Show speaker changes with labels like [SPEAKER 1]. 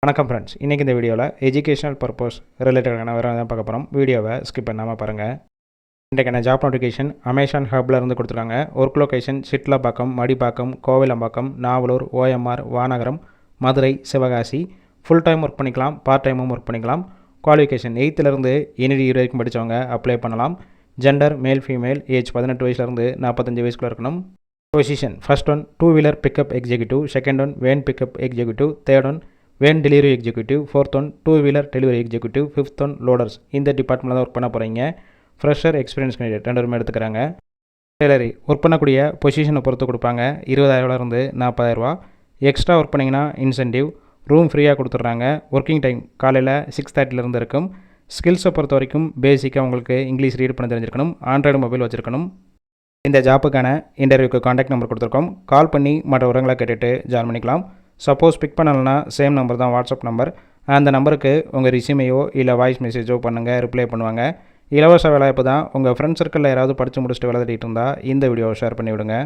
[SPEAKER 1] வணக்கம் ஃப்ரெண்ட்ஸ், இன்றைக்கி இந்த வீடியோவில் எஜுகேஷனல் பர்பஸ் ரிலேட்டடான வேறு தான் பார்க்க போகிறோம். வீடியோவை ஸ்கிப் பண்ணாமல் பாருங்கள். இன்றைக்கான ஜாப் நோட்டிஃபிகேஷன் அமேசான் ஹப்பில் இருந்து கொடுத்துருக்காங்க. Work location Chitlapakkam, Madipakkam, Kovilambakkam, Navalur, OMR, Vanagaram, Madurai, Sivakasi. Full time work பண்ணிக்கலாம், பார்ட் டைமும் ஒர்க் பண்ணிக்கலாம். குவாலிஃபிகேஷன் 8th NED வரைக்கும் படித்தவங்க அப்ளை பண்ணலாம். ஜெண்டர் மேல் ஃபீமேல், ஏஜ் 18 வயசுலேருந்து 45 வயசுக்குள்ளே இருக்கணும். Position first one 2-wheeler pickup executive, second one van pickup executive, third one van delivery executive, fourth one 2-wheeler delivery executive, fifth one loaders. இந்த டிபார்ட்மெண்ட்டில் தான் work பண்ண போகிறீங்க. ஃப்ரெஷர், எக்ஸ்பீரியன்ஸ் கேண்டிடேட் 2 எடுத்துக்கிறாங்க. Salary work பண்ணக்கூடிய பொசிஷனை பொறுத்து கொடுப்பாங்க. 20,000 40,000. எக்ஸ்ட்ரா ஒர்க் பண்ணிங்கன்னா இன்சென்டிவ். ரூம் ஃப்ரீயாக கொடுத்துட்றாங்க. ஒர்க்கிங் டைம் காலையில் 6:30 இருக்கும். ஸ்கில்ஸை பொறுத்த வரைக்கும் பேசிக்காக உங்களுக்கு இங்கிலீஷ் ரீட் பண்ண தெரிஞ்சிருக்கணும், ஆண்ட்ராய்டு மொபைல் வச்சுருக்கணும். இந்த ஜாப்புக்கான இன்டர்வியூக்கு காண்டாக்ட் நம்பர் கொடுத்துருக்கோம். கால் பண்ணி மற்ற விவரங்களை கேட்டுட்டு ஜாயின் பண்ணிக்கலாம். சப்போஸ் பிக் பண்ணலைன்னா சேம் நம்பர் தான் வாட்ஸ்அப் நம்பர். அந்த நம்பருக்கு உங்கள் ரிசியூமையோ இல்லை வாய்ஸ் மெசேஜோ பண்ணுங்கள், ரிப்ளை பண்ணுவாங்க. இலவச வேலைவாய்ப்பு தான். உங்கள் ஃப்ரெண்ட்ஸ் சர்க்கிளில் யாராவது படித்து முடிச்சுட்டு வேலை தேடிட்டு இருந்தால் இந்த வீடியோவை ஷேர் பண்ணி விடுங்க.